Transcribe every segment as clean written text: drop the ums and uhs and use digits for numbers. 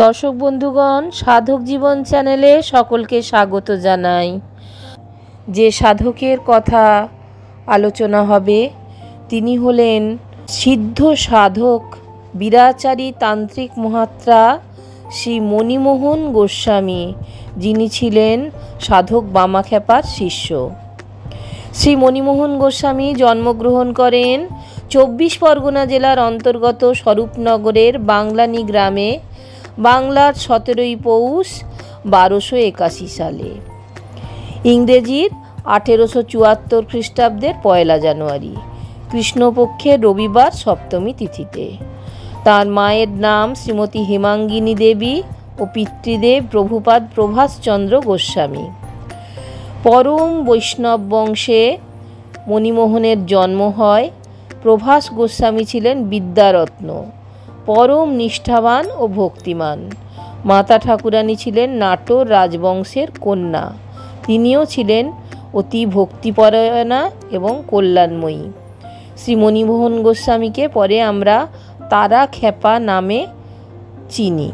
দর্শক বন্ধুগণ, সাধক জীবন চ্যানেলে সকলকে স্বাগত জানাই। যে সাধকের কথা আলোচনা হবে তিনি হলেন সিদ্ধ সাধক বীরাচারী তান্ত্রিক মহাত্মা শ্রী মণিমোহন গোস্বামী, যিনি ছিলেন সাধক বামাখ্যাপার শিষ্য। শ্রী মণিমোহন গোস্বামী জন্মগ্রহণ করেন 24 পরগনা জেলার অন্তর্গত স্বরূপনগরের বাংলানি গ্রামে বাংলার 17ই পৌষ 1281 সালে, ইংরেজির 1874 খ্রিস্টাব্দের 1 জানুয়ারি কৃষ্ণপক্ষের রবিবার সপ্তমী তিথিতে। তার মায়ের নাম শ্রীমতী হেমাঙ্গিনী দেবী ও পিতৃদেব প্রভুপাদ প্রভাসচন্দ্র গোস্বামী। পরম বৈষ্ণব বংশে মণিমোহনের জন্ম হয়। প্রভাস গোস্বামী ছিলেন বিদ্যারত্ন, পরম নিষ্ঠাবান ও ভক্তিমান। মাতা ঠাকুরানী ছিলেন নাটোর রাজবংশের কন্যা। তিনিও ছিলেন অতি ভক্তিপরায়ণা এবং কল্যাণময়ী। শ্রী মণিমোহন গোস্বামীকে পরে আমরা তারা খ্যাপা নামে চিনি।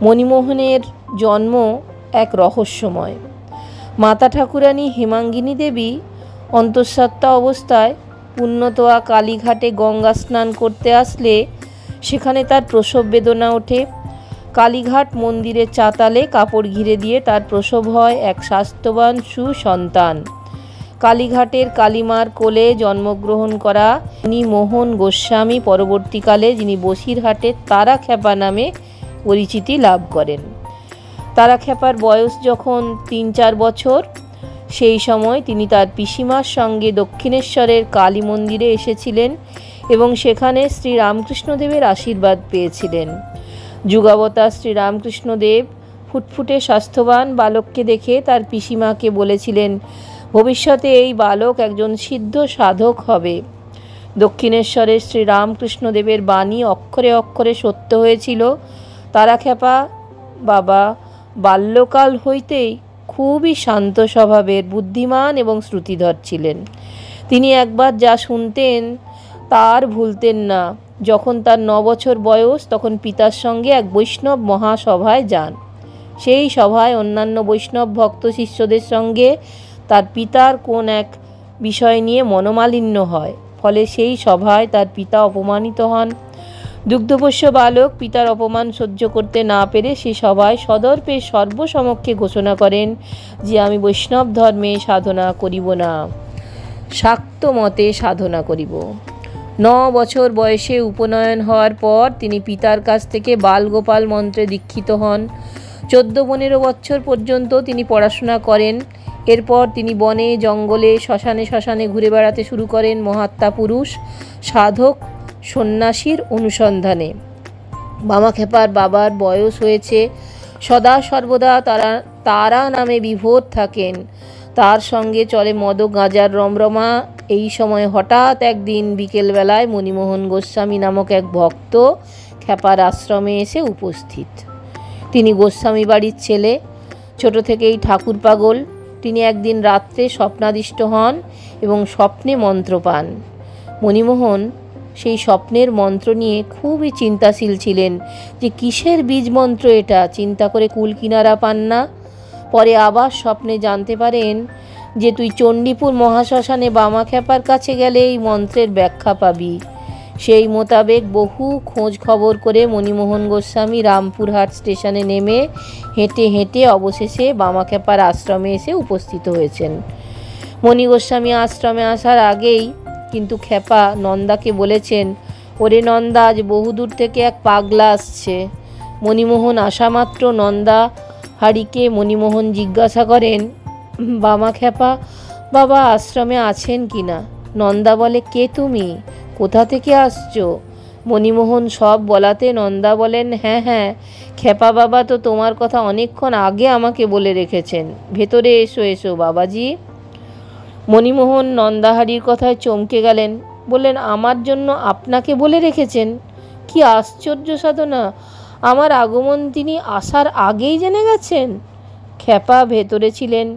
মণিমোহনের জন্ম এক রহস্যময়। মাতা ঠাকুরানী হেমাঙ্গিনী দেবী অন্তঃসত্ত্বা অবস্থায় পুণ্যতোয়া কালীঘাটে গঙ্গা স্নান করতে আসলে সেখানে তার প্রসব বেদনা ওঠে। কালীঘাট মন্দিরের চাতালে কাপড় ঘিরে দিয়ে তার প্রসব হয় এক স্বাস্থ্যবান সুসন্তান। কালীঘাটের কালীমার কোলে জন্মগ্রহণ করা মণিমোহন গোস্বামী পরবর্তীকালে যিনি বসিরহাটের তারা খ্যাপা নামে পরিচিতি লাভ করেন। তারা খ্যাপার বয়স যখন 3-4 বছর, সেই সময় তিনি তার পিসিমার সঙ্গে দক্ষিণেশ্বরের কালী মন্দিরে এসেছিলেন এবং সেখানে শ্রী রামকৃষ্ণদেবের আশীর্বাদ পেয়েছিলেন। যুগাবতার শ্রী রামকৃষ্ণদেব ফুটফুটে স্বাস্থ্যবান বালককে দেখে তার পিসিমাকে বলেছিলেন, ভবিষ্যতে এই বালক একজন সিদ্ধ সাধক হবে। দক্ষিণেশ্বরের শ্রী রামকৃষ্ণদেবের বাণী অক্ষরে অক্ষরে সত্য হয়েছিল। তারা খ্যাপা বাবা বাল্যকাল হইতেই খুবই শান্ত স্বভাবের, বুদ্ধিমান এবং শ্রুতিধর ছিলেন। তিনি একবার যা শুনতেন তার ভুলতেন না। যখন তার 9 বছর বয়স তখন পিতার সঙ্গে এক বৈষ্ণব মহাসভায় যান। সেই সভায় অন্যান্য বৈষ্ণব ভক্ত শিষ্যদের সঙ্গে তার পিতার কোন এক বিষয় নিয়ে মনোমালিন্য হয়। ফলে সেই সভায় তার পিতা অপমানিত হন। দুগ্ধপোষ্য বালক পিতার অপমান সহ্য করতে না পেরে সেই সভায় সদর্পে সর্বসমক্ষে ঘোষণা করেন যে আমি বৈষ্ণব ধর্মে সাধনা করিব না, শাক্ত মতে সাধনা করিব। 9 বছর বয়সে উপনয়ন হওয়ার পর তিনি পিতার কাছ থেকে বালগোপাল মন্ত্রে দীক্ষিত হন। 14-15 বছর পর্যন্ত তিনি পড়াশোনা করেন। এরপর তিনি বনে জঙ্গলে শ্মশানে শ্মশানে ঘুরে বেড়াতে শুরু করেন মহাত্মা পুরুষ সাধক সন্ন্যাসীর অনুসন্ধানে। বামাখ্যাপার বাবার বয়স হয়েছে, সদা সর্বদা তারা নামে বিভোর থাকেন। তার সঙ্গে চলে মদ গাঁজার রমরমা। এই সময় হঠাৎ একদিন বিকেলবেলায় মণিমোহন গোস্বামী নামক এক ভক্ত খ্যাপার আশ্রমে এসে উপস্থিত। তিনি গোস্বামী বাড়ির ছেলে, ছোট থেকেই ঠাকুর পাগল। তিনি একদিন রাত্রে স্বপ্নাদিষ্ট হন এবং স্বপ্নে মন্ত্র পান। মণিমোহন সেই স্বপ্নের মন্ত্র নিয়ে খুবই চিন্তাশীল ছিলেন যে কিসের বীজ মন্ত্র এটা, চিন্তা করে কুল কিনারা পান না। পরে আবার স্বপ্নে জানতে পারেন যে তুই চণ্ডীপুর মহাশ্মশানে বামাখ্যাপার কাছে গেলে এই মন্ত্রের ব্যাখ্যা পাবি। সেই মোতাবেক বহু খোঁজ খবর করে মণিমোহন গোস্বামী রামপুরহাট স্টেশনে নেমে হেঁটে হেঁটে অবশেষে বামাখ্যাপার আশ্রমে এসে উপস্থিত হয়েছেন। মণি গোস্বামী আশ্রমে আসার আগেই কিন্তু খ্যাপা নন্দাকে বলেছেন, ওরে নন্দা, আজ বহুদূর থেকে এক পাগলা আসছে। মণিমোহন আসা মাত্র নন্দা হারিকে মণিমোহন জিজ্ঞাসা করেন, বামাখ্যাপা বাবা আশ্রমে আছেন কি না? নন্দা বলে, কে তুমি, কোথা থেকে আসছো? মণিমোহন সব বলাতে নন্দা বলেন, হ্যাঁ হ্যাঁ, খ্যাপা বাবা তো তোমার কথা অনেকক্ষণ আগে আমাকে বলে রেখেছেন। ভেতরে এসো এসো বাবাজি। মণিমোহন নন্দাহারির কথায় চমকে গেলেন, বললেন, আমার জন্য আপনাকে বলে রেখেছেন? কি আশ্চর্য সাধনা! আমার আগমন তিনি আসার আগেই জেনে গেছেন। খ্যাপা ভেতরে ছিলেন।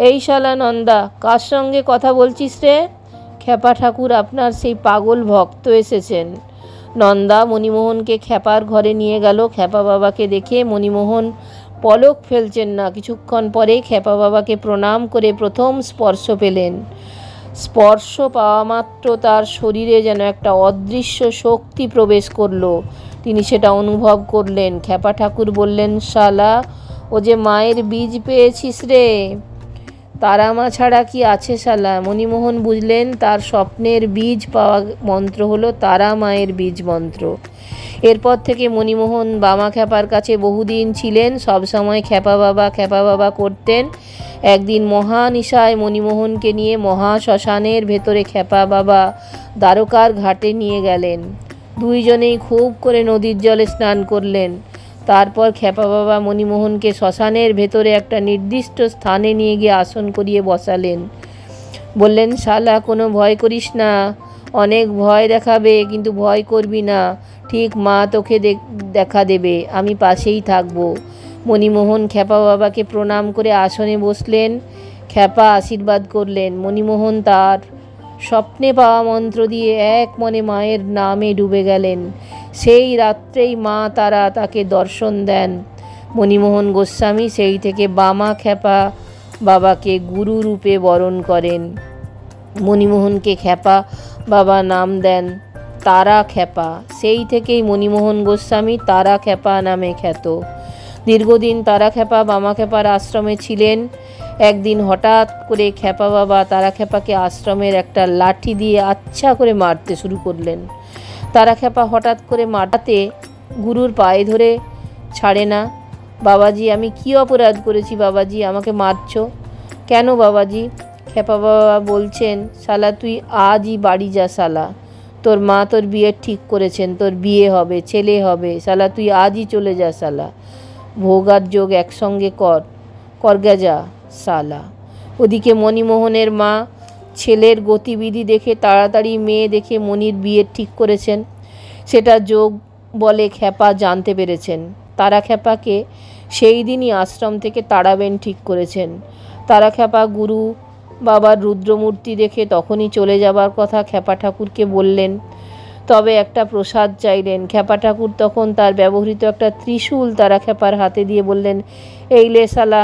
এই শালা নন্দা, কার সঙ্গে কথা বলছিস রে? খ্যাপা ঠাকুর, আপনার সেই পাগল ভক্ত এসেছেন। নন্দা মণিমোহনকে খ্যাপার ঘরে নিয়ে গেল। খ্যাপা বাবাকে দেখে মণিমোহন পলক ফেলছেন না। কিছুক্ষণ পরে খ্যাপা বাবাকে প্রণাম করে প্রথম স্পর্শ পেলেন। স্পর্শ পাওয়া মাত্র তার শরীরে যেন একটা অদৃশ্য শক্তি প্রবেশ করলো। তিনি সেটা অনুভব করলেন। খ্যাপা ঠাকুর বললেন, শালা, ও যে মায়ের বীজ পেয়েছিস রে। তারা মা ছাড়া কি আছে শালা? মণিমোহন বুঝলেন তার স্বপ্নের বীজ পাওয়া মন্ত্র হলো তারা মায়ের বীজ মন্ত্র। এরপর থেকে মণিমোহন বামা খ্যাপার কাছে বহুদিন ছিলেন। সবসময় খ্যাপা বাবা করতেন। একদিন মহানিশায় মণিমোহনকে নিয়ে মহা শ্মশানের ভেতরে খ্যাপা বাবা দ্বারকার ঘাটে নিয়ে গেলেন। দুইজনেই খুব করে নদীর জলে স্নান করলেন। তারপর খ্যাপা বাবা মণিমোহনকে শ্মশানের ভেতরে একটা নির্দিষ্ট স্থানে নিয়ে গিয়ে আসন করিয়ে বসালেন। বললেন, শালা, কোনো ভয় করিস না। অনেক ভয় দেখাবে, কিন্তু ভয় করবি না। ঠিক মা তোকে দেখা দেবে, আমি পাশেই থাকবো। মণিমোহন খ্যাপা বাবাকে প্রণাম করে আসনে বসলেন। খ্যাপা আশীর্বাদ করলেন। মণিমোহন তার স্বপ্নে পাওয়া মন্ত্র দিয়ে এক মনে মায়ের নামে ডুবে গেলেন। সেই রাত্রেই মা তারা তাকে দর্শন দেন। মণিমোহন গোস্বামী সেই থেকে বামা খ্যাপা বাবাকে গুরু রূপে বরণ করেন। মণিমোহনকে খ্যাপা বাবা নাম দেন তারা খ্যাপা। সেই থেকেই মণিমোহন গোস্বামী তারা খ্যাপা নামে খ্যাত। দীর্ঘদিন তারা খ্যাপা বামা খ্যাপার আশ্রমে ছিলেন। একদিন হঠাৎ করে খ্যাপা বাবা তারা খ্যাপাকে আশ্রমের একটা লাঠি দিয়ে আচ্ছা করে মারতে শুরু করলেন। তারা খ্যাপা হঠাৎ করে মারতে গুরুর পায়ে ধরে ছাড়ে না। বাবাজি, আমি কি অপরাধ করেছি বাবাজি, আমাকে মারছো কেন বাবাজি? খ্যাপা বাবা বলছেন, শালা, তুই আজই বাড়ি যা শালা। তোর মা তোর বিয়ে ঠিক করেছেন, তোর বিয়ে হবে, ছেলে হবে। শালা, তুই আজই চলে যা শালা। ভোগ আর যোগ একসঙ্গে করগা যা শালা। ওদিকে মণিমোহনের মা ছেলের গতিবিধি দেখে তাড়াতাড়ি মেয়ে দেখে মণির বিয়ে ঠিক করেছেন। সেটা যোগ বলে খ্যাপা জানতে পেরেছেন। তারা খ্যাপাকে সেই দিনই আশ্রম থেকে তাড়াবেন ঠিক করেছেন। তারা খ্যাপা গুরু বাবার রুদ্রমূর্তি দেখে তখনই চলে যাবার কথা খ্যাপা ঠাকুরকে বললেন। তবে একটা প্রসাদ চাইলেন। খ্যাপা ঠাকুর তখন তার ব্যবহৃত একটা ত্রিশূল তারা খ্যাপার হাতে দিয়ে বললেন, এই লে শালা,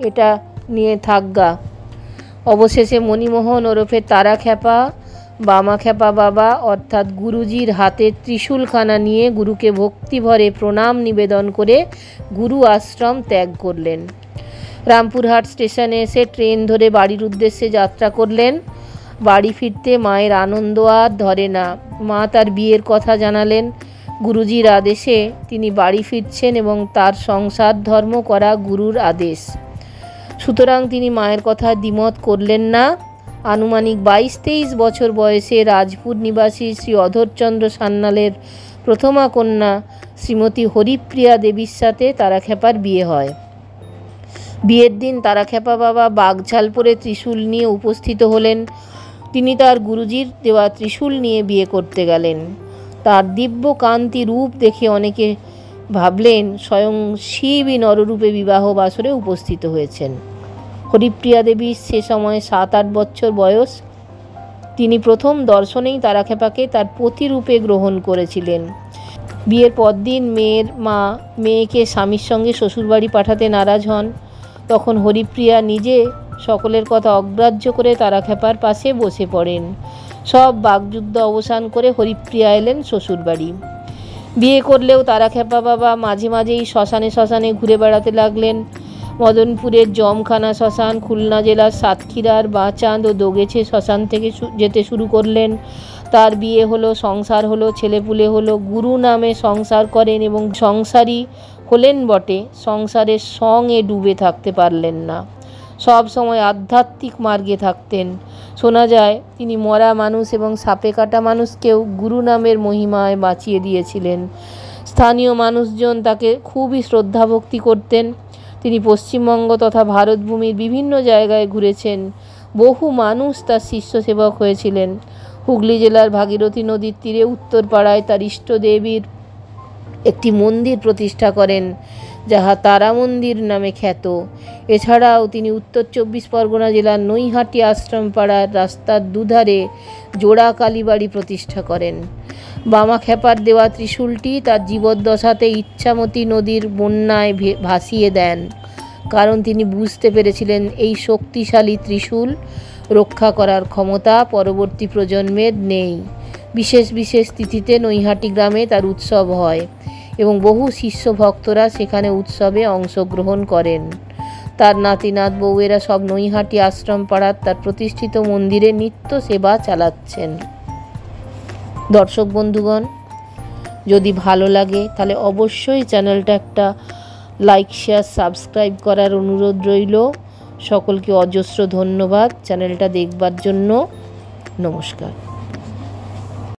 এটা নিয়ে থাকগা। অবশেষে মণিমোহন ওরফে তারা খ্যাপা বামা খ্যাপা বাবা অর্থাৎ গুরুজির হাতে ত্রিশূলখানা নিয়ে গুরুকে ভক্তিভরে প্রণাম নিবেদন করে গুরু আশ্রম ত্যাগ করলেন। রামপুরহাট স্টেশনে এসে ট্রেন ধরে বাড়ির উদ্দেশ্যে যাত্রা করলেন। বাড়ি ফিরতে মায়ের আনন্দ আর ধরে না। মা তার বিয়ের কথা জানালেন। গুরুজির আদেশে তিনি বাড়ি ফিরছেন এবং তার সংসার ধর্ম করা গুরুর আদেশ। সুতরাং তিনি মায়ের কথা দ্বিমত করলেন না। আনুমানিক 22-23 বছর বয়সে রাজপুর নিবাসী শ্রী অধরচন্দ্র সান্যালের প্রথমা কন্যা শ্রীমতী হরিপ্রিয়া দেবীর সাথে তারা খ্যাপার বিয়ে হয়। বিয়ের দিন তারা খ্যাপা বাবা বাগঝাল পরে ত্রিশূল নিয়ে উপস্থিত হলেন। তিনি তার গুরুজির দেওয়া ত্রিশূল নিয়ে বিয়ে করতে গেলেন। তার দিব্য কান্তি রূপ দেখে অনেকে ভাবলেন স্বয়ং শিবই নররূপে বিবাহ বাসরে উপস্থিত হয়েছেন। হরিপ্রিয়া দেবীর সে সময় 7-8 বছর বয়স। তিনি প্রথম দর্শনেই তারা খ্যাপাকে তার পতিরূপে গ্রহণ করেছিলেন। বিয়ের পরদিন মেয়ের মা মেয়েকে স্বামীর সঙ্গে শ্বশুরবাড়ি পাঠাতে নারাজ হন। তখন হরিপ্রিয়া নিজে সকলের কথা অগ্রাহ্য করে তারা খ্যাপার পাশে বসে পড়েন। সব বাগযুদ্ধ অবসান করে হরিপ্রিয়া এলেন শ্বশুরবাড়ি। বিয়ে করলেও তারা খ্যাপা বাবা মাঝে মাঝেই শ্মশানে ঘুরে বেড়াতে লাগলেন। মদনপুরের জমখানা শ্মশান, খুলনা জেলার সাতক্ষীরার বাঁচাঁদ ও দোগেছে শ্মশান থেকে যেতে শুরু করলেন। তার বিয়ে হলো, সংসার হলো, ছেলেপুলে হলো। গুরু নামে সংসার করেন এবং সংসারী হলেন বটে, সংসারের সঙ্গে ডুবে থাকতে পারলেন না। সব সময় আধ্যাত্মিক মার্গে থাকতেন। শোনা যায় তিনি মরা মানুষ এবং সাপে কাটা মানুষকেও গুরু নামের মহিমায় বাঁচিয়ে দিয়েছিলেন। স্থানীয় মানুষজন তাকে খুবই শ্রদ্ধা ভক্তি করতেন। তিনি পশ্চিমবঙ্গ তথা ভারতভূমির বিভিন্ন জায়গায় ঘুরেছেন। বহু মানুষ তার শিষ্য সেবক হয়েছিলেন। হুগলি জেলার ভাগীরথী নদীর তীরে উত্তরপাড়ায় তার ইষ্টদেবীর একটি মন্দির প্রতিষ্ঠা করেন, যাহা তারা মন্দির নামে খ্যাত। এছাড়াও তিনি উত্তর 24 পরগনা জেলার নৈহাটি আশ্রমপাড়ার রাস্তার দুধারে জোড়া কালীবাড়ি প্রতিষ্ঠা করেন। বামা খ্যাপার দেওয়া ত্রিশূলটি তার জীবদ্দশাতে ইচ্ছামতী নদীর বন্যায় ভাসিয়ে দেন, কারণ তিনি বুঝতে পেরেছিলেন এই শক্তিশালী ত্রিশূল রক্ষা করার ক্ষমতা পরবর্তী প্রজন্মের নেই। বিশেষ বিশেষ তিথিতে নৈহাটি গ্রামে তার উৎসব হয় এবং বহু শিষ্য ভক্তরা সেখানে উৎসবে অংশগ্রহণ করেন। তার নাতি নাত বউয়েরা সব নৈহাটি আশ্রম পাড়ার তার প্রতিষ্ঠিত মন্দিরে নিত্য সেবা চালাচ্ছেন। দর্শক বন্ধুগণ, যদি ভালো লাগে তাহলে অবশ্যই চ্যানেলটা একটা লাইক শেয়ার সাবস্ক্রাইব করার অনুরোধ রইল। সকলকে অজস্র ধন্যবাদ চ্যানেলটা দেখবার জন্য। নমস্কার।